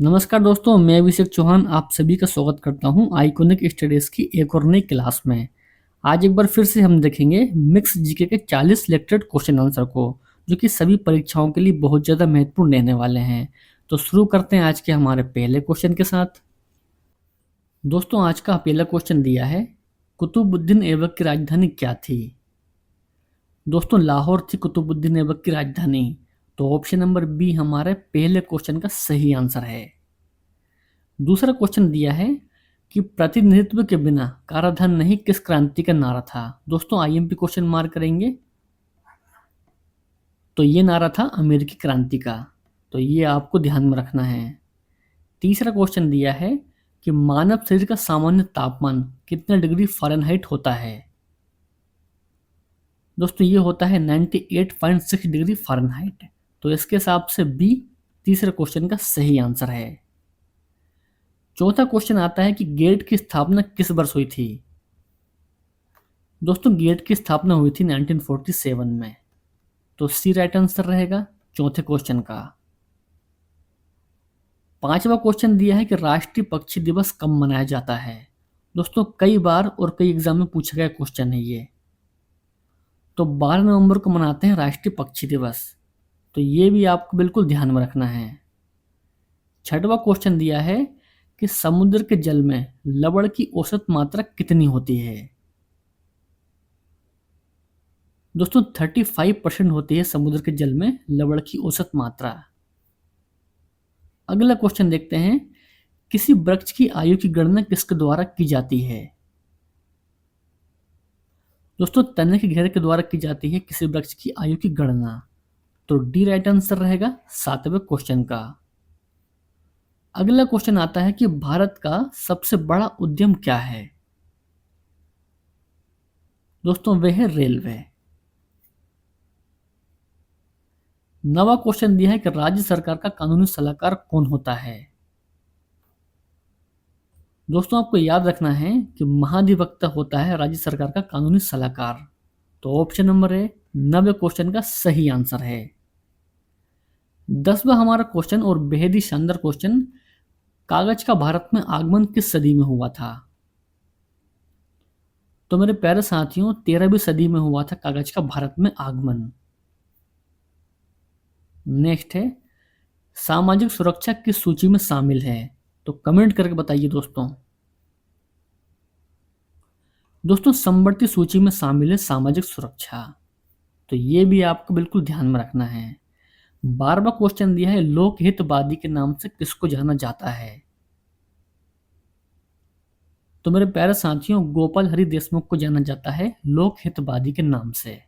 नमस्कार दोस्तों, मैं अभिषेक चौहान आप सभी का स्वागत करता हूं आइकॉनिक स्टडीज की एक और नई क्लास में। आज एक बार फिर से हम देखेंगे मिक्स जीके के 40 सिलेक्टेड क्वेश्चन आंसर को, जो कि सभी परीक्षाओं के लिए बहुत ज़्यादा महत्वपूर्ण रहने वाले हैं। तो शुरू करते हैं आज के हमारे पहले क्वेश्चन के साथ। दोस्तों, आज का पहला क्वेश्चन दिया है, कुतुबुद्दीन ऐबक की राजधानी क्या थी? दोस्तों, लाहौर थी कुतुबुद्दीन ऐबक की राजधानी। तो ऑप्शन नंबर बी हमारे पहले क्वेश्चन का सही आंसर है। दूसरा क्वेश्चन दिया है कि प्रतिनिधित्व के बिना कराधान नहीं किस क्रांति का नारा था? दोस्तों, आईएमपी क्वेश्चन मार्क करेंगे। तो ये नारा था अमेरिकी क्रांति का। तो ये आपको ध्यान में रखना है। तीसरा क्वेश्चन दिया है कि मानव शरीर का सामान्य तापमान कितना डिग्री फ़ारेनहाइट होता है? दोस्तों, ये होता है 98.6 डिग्री फ़ारेनहाइट। तो इसके हिसाब से बी तीसरे क्वेश्चन का सही आंसर है। चौथा क्वेश्चन आता है कि गेट की स्थापना किस वर्ष हुई थी? दोस्तों, गेट की स्थापना हुई थी 1947 में। तो सी राइट आंसर रहेगा चौथे क्वेश्चन का। पांचवा क्वेश्चन दिया है कि राष्ट्रीय पक्षी दिवस कब मनाया जाता है? दोस्तों, कई बार और कई एग्जाम में पूछा गया क्वेश्चन है ये। तो 12 नवंबर को मनाते हैं राष्ट्रीय पक्षी दिवस। तो ये भी आपको बिल्कुल ध्यान में रखना है। छठवां क्वेश्चन दिया है कि समुद्र के जल में लवण की औसत मात्रा कितनी होती है? दोस्तों, 35% होती है समुद्र के जल में लवण की औसत मात्रा। अगला क्वेश्चन देखते हैं, किसी वृक्ष की आयु की गणना किसके द्वारा की जाती है? दोस्तों, तने के घेरे के द्वारा की जाती है किसी वृक्ष की आयु की गणना। तो डी राइट आंसर रहेगा सातवें क्वेश्चन का। अगला क्वेश्चन आता है कि भारत का सबसे बड़ा उद्यम क्या है? दोस्तों, वह है रेलवे। नवा क्वेश्चन दिया है कि राज्य सरकार का कानूनी सलाहकार कौन होता है? दोस्तों, आपको याद रखना है कि महाधिवक्ता होता है राज्य सरकार का कानूनी सलाहकार। तो ऑप्शन नंबर ए नवे क्वेश्चन का सही आंसर है। 10वां हमारा क्वेश्चन और बेहद ही शानदार क्वेश्चन, कागज का भारत में आगमन किस सदी में हुआ था? तो मेरे प्यारे साथियों, 13वीं सदी में हुआ था कागज का भारत में आगमन। नेक्स्ट है, सामाजिक सुरक्षा किस सूची में शामिल है? तो कमेंट करके बताइए दोस्तों। दोस्तों, समवर्ती सूची में शामिल है सामाजिक सुरक्षा। तो ये भी आपको बिल्कुल ध्यान में रखना है। 12वां क्वेश्चन दिया है, लोकहितवादी के नाम से किसको जाना जाता है? तो मेरे प्यारे साथियों, गोपाल हरि देशमुख को जाना जाता है लोकहितवादी के नाम से।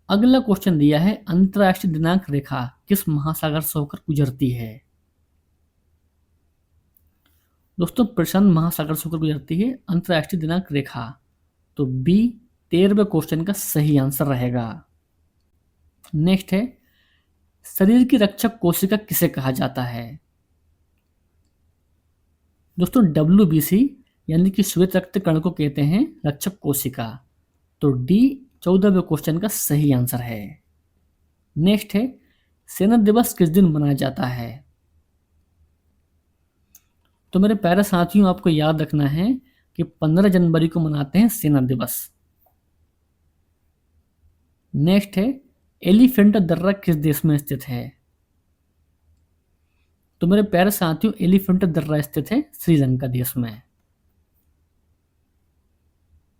अगला क्वेश्चन दिया है, अंतरराष्ट्रीय दिनांक रेखा किस महासागर से होकर गुजरती है? दोस्तों, प्रशांत महासागर से होकर गुजरती है अंतरराष्ट्रीय दिनांक रेखा। तो बी 13वें क्वेश्चन का सही आंसर रहेगा। नेक्स्ट है, शरीर की रक्षक कोशिका किसे कहा जाता है? दोस्तों, WBC यानी कि श्वेत रक्त कण को कहते हैं रक्षक कोशिका। तो डी 14वें क्वेश्चन का सही आंसर है। नेक्स्ट है, सेना दिवस किस दिन मनाया जाता है? तो मेरे प्यारे साथियों, आपको याद रखना है कि 15 जनवरी को मनाते हैं सेना दिवस। नेक्स्ट है, एलिफेंटा दर्रा किस देश में स्थित है? तो मेरे प्यारे साथियों, एलिफेंटा दर्रा स्थित है श्रीलंका देश में।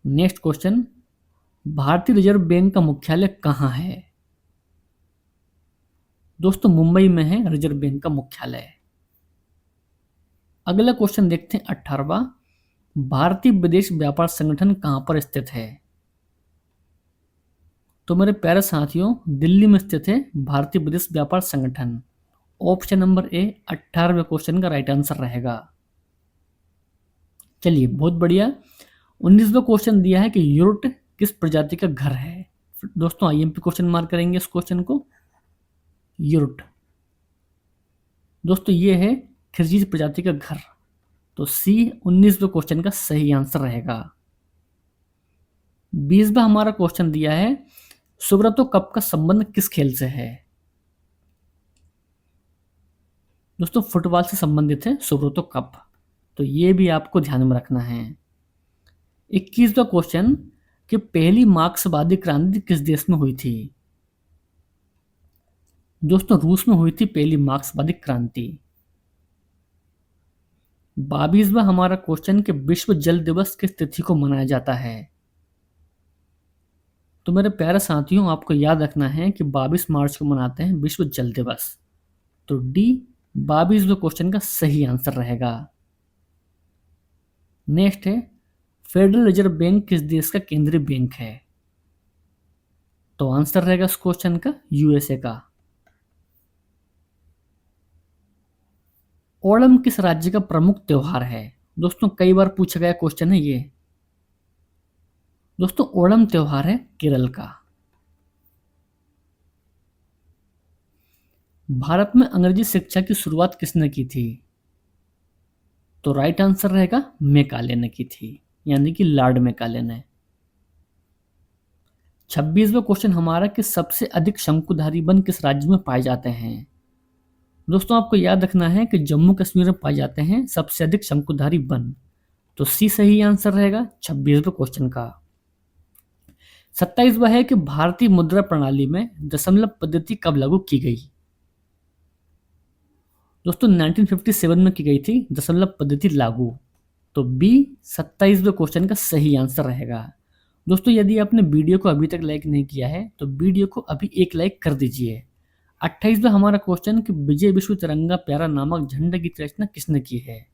नेक्स्ट क्वेश्चन, भारतीय रिजर्व बैंक का मुख्यालय कहाँ है? दोस्तों, मुंबई में है रिजर्व बैंक का मुख्यालय। अगला क्वेश्चन देखते हैं 18वां, भारतीय विदेश व्यापार संगठन कहाँ पर स्थित है? तो मेरे प्यारे साथियों, दिल्ली में स्थित है भारतीय विदेश व्यापार संगठन। ऑप्शन नंबर ए 18वें क्वेश्चन का राइट आंसर रहेगा। चलिए, बहुत बढ़िया। 19वां क्वेश्चन दिया है कि यूरोट किस प्रजाति का घर है? दोस्तों, आईएमपी क्वेश्चन मार्क करेंगे इस क्वेश्चन को। यूरोट दोस्तों, ये है खिरजीज प्रजाति का घर। तो सी 19वें क्वेश्चन का सही आंसर रहेगा। 20वां हमारा क्वेश्चन दिया है, सुब्रतो कप का संबंध किस खेल से है? दोस्तों फुटबॉल से संबंधित है सुब्रतो कप, तो ये भी आपको ध्यान में रखना है। 21वां क्वेश्चन कि पहली मार्क्सवादी क्रांति किस देश में हुई थी? दोस्तों रूस में हुई थी पहली मार्क्सवादी क्रांति। 22वां हमारा क्वेश्चन कि विश्व जल दिवस किस तिथि को मनाया जाता है? तो मेरे प्यारे साथियों, आपको याद रखना है कि 22 मार्च को मनाते हैं विश्व जल दिवस। तो डी 22वें क्वेश्चन का सही आंसर रहेगा। नेक्स्ट है फेडरल रिजर्व बैंक किस देश का केंद्रीय बैंक है? तो आंसर रहेगा इस क्वेश्चन का यूएसए का। ओणम किस राज्य का प्रमुख त्योहार है? दोस्तों कई बार पूछा गया क्वेश्चन है ये। दोस्तों ओणम त्योहार है केरल का। भारत में अंग्रेजी शिक्षा की शुरुआत किसने की थी? तो राइट आंसर रहेगा मैकाले ने की थी, यानी कि लॉर्ड मैकाले ने। 26वां क्वेश्चन हमारा कि सबसे अधिक शंकुधारी वन किस राज्य में पाए जाते हैं? दोस्तों आपको याद रखना है कि जम्मू कश्मीर में पाए जाते हैं सबसे अधिक शंकुधारी वन। तो सी सही आंसर रहेगा 26वें क्वेश्चन का। 27वां है कि भारतीय मुद्रा प्रणाली में दशमलव पद्धति कब लागू की गई? दोस्तों 1957 में की गई थी दशमलव पद्धति लागू। तो बी 27वें क्वेश्चन का सही आंसर रहेगा। दोस्तों यदि आपने वीडियो को अभी तक लाइक नहीं किया है तो वीडियो को अभी एक लाइक कर दीजिए। 28वां हमारा क्वेश्चन कि विजय विश्व तिरंगा प्यारा नामक झंडे की रचना किसने की है?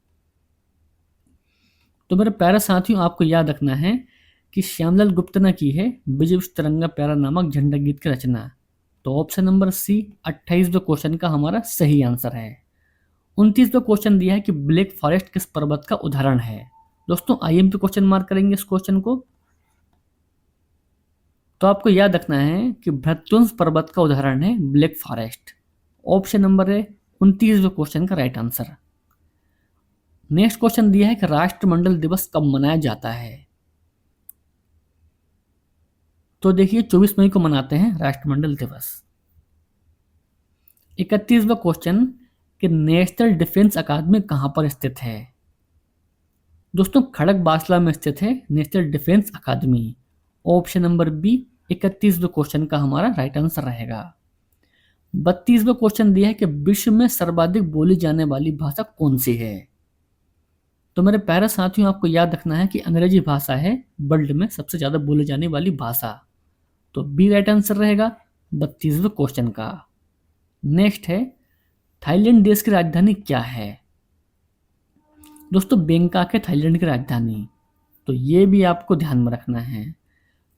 तो मेरे प्यारे साथियों, आपको याद रखना है कि श्यामलाल गुप्ता ने की है विजय विश्व तिरंगा प्यारा नामक झंडा गीत की रचना। तो ऑप्शन नंबर सी 28वें क्वेश्चन का हमारा सही आंसर है। 29वां क्वेश्चन दिया है कि ब्लैक फॉरेस्ट किस पर्वत का उदाहरण है? दोस्तों आईएमपी क्वेश्चन मार्क करेंगे इस क्वेश्चन को। तो आपको याद रखना है कि भृत्युंस पर्वत का उदाहरण है ब्लैक फॉरेस्ट। ऑप्शन नंबर है 29वें क्वेश्चन का राइट आंसर। नेक्स्ट क्वेश्चन दिया है कि राष्ट्रमंडल दिवस कब मनाया जाता है? तो देखिए 24 मई को मनाते हैं राष्ट्रमंडल दिवस। 31वां क्वेश्चन कि नेशनल डिफेंस अकादमी कहां पर स्थित है? दोस्तों खड़गवासला में स्थित है नेशनल डिफेंस अकादमी। ऑप्शन नंबर बी 31वें क्वेश्चन का हमारा राइट आंसर रहेगा। 32वां क्वेश्चन दिया है कि विश्व में सर्वाधिक बोली जाने वाली भाषा कौन सी है? तो मेरे प्यारे साथियों, आपको याद रखना है कि अंग्रेजी भाषा है वर्ल्ड में सबसे ज्यादा बोली जाने वाली भाषा। तो बी राइट आंसर रहेगा 32वें क्वेश्चन का। नेक्स्ट है थाईलैंड देश की राजधानी क्या है? दोस्तों बैंकॉक है थाईलैंड की राजधानी। तो ये भी आपको ध्यान में रखना है।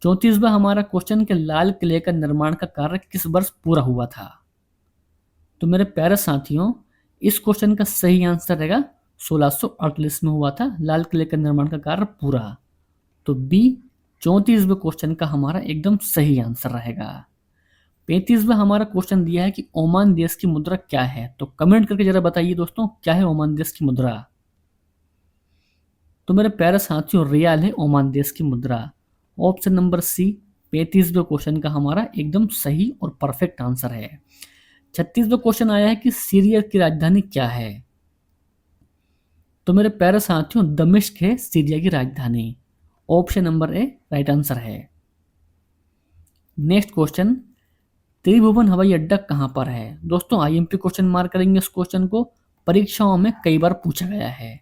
34वां हमारा क्वेश्चन कि लाल किले का निर्माण का कार्य किस वर्ष पूरा हुआ था? तो मेरे प्यारे साथियों, इस क्वेश्चन का सही आंसर रहेगा 1648 में हुआ था लाल किले का निर्माण का कार्य पूरा। तो बी 34वें क्वेश्चन का हमारा एकदम सही आंसर रहेगा। 35वां हमारा क्वेश्चन दिया है कि ओमान देश की मुद्रा क्या है? तो कमेंट करके जरा बताइए दोस्तों, क्या है ओमान देश की मुद्रा? तो मेरे प्यारे साथियों, रियाल है ओमान देश की मुद्रा। ऑप्शन नंबर सी 35वें क्वेश्चन का हमारा एकदम सही और परफेक्ट आंसर है। 36वां क्वेश्चन आया है कि सीरिया की राजधानी क्या है? तो मेरे प्यारे साथियों, दमिश्क है सीरिया की राजधानी। Option number A right answer है। नेक्स्ट क्वेश्चन त्रिभुवन हवाई अड्डा कहां पर है? दोस्तों आईएमपी क्वेश्चन मार्क करेंगे इस क्वेश्चन को, परीक्षाओं में कई बार पूछा गया है।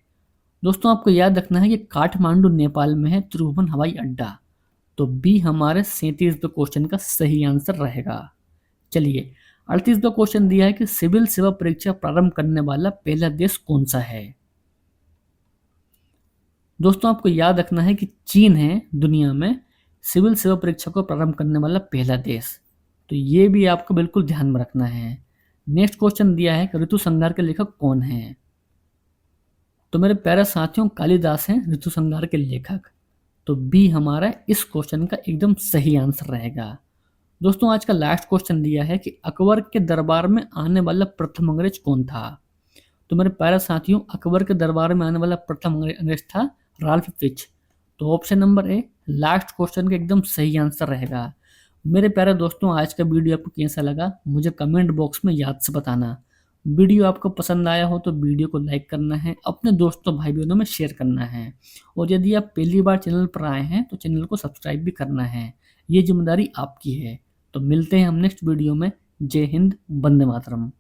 दोस्तों आपको याद रखना है कि काठमांडू नेपाल में है त्रिभुवन हवाई अड्डा। तो बी हमारे 37वें क्वेश्चन का सही आंसर रहेगा। चलिए 38वां क्वेश्चन दिया है कि सिविल सेवा परीक्षा प्रारंभ करने वाला पहला देश कौन सा है? दोस्तों आपको याद रखना है कि चीन है दुनिया में सिविल सेवा परीक्षा को प्रारंभ करने वाला पहला देश। तो ये भी आपको बिल्कुल ध्यान में रखना है। नेक्स्ट क्वेश्चन दिया है कि ऋतु संहार के लेखक कौन है? तो मेरे प्यारे साथियों, कालिदास हैं ऋतु संहार के लेखक। तो बी हमारा इस क्वेश्चन का एकदम सही आंसर रहेगा। दोस्तों आज का लास्ट क्वेश्चन दिया है कि अकबर के दरबार में आने वाला प्रथम अंग्रेज कौन था? तो मेरे प्यारे साथियों, अकबर के दरबार में आने वाला प्रथम अंग्रेज था राल्फ फिच। तो option number A last question का एकदम सही आंसर रहेगा। मेरे प्यारे दोस्तों, आज का वीडियो आपको कैसा लगा मुझे कमेंट बॉक्स में याद से बताना। वीडियो आपको पसंद आया हो तो वीडियो को लाइक करना है, अपने दोस्तों भाई बहनों में शेयर करना है, और यदि आप पहली बार चैनल पर आए हैं तो चैनल को सब्सक्राइब भी करना है। ये जिम्मेदारी आपकी है। तो मिलते हैं हम नेक्स्ट वीडियो में। जय हिंद, वंदे मातरम।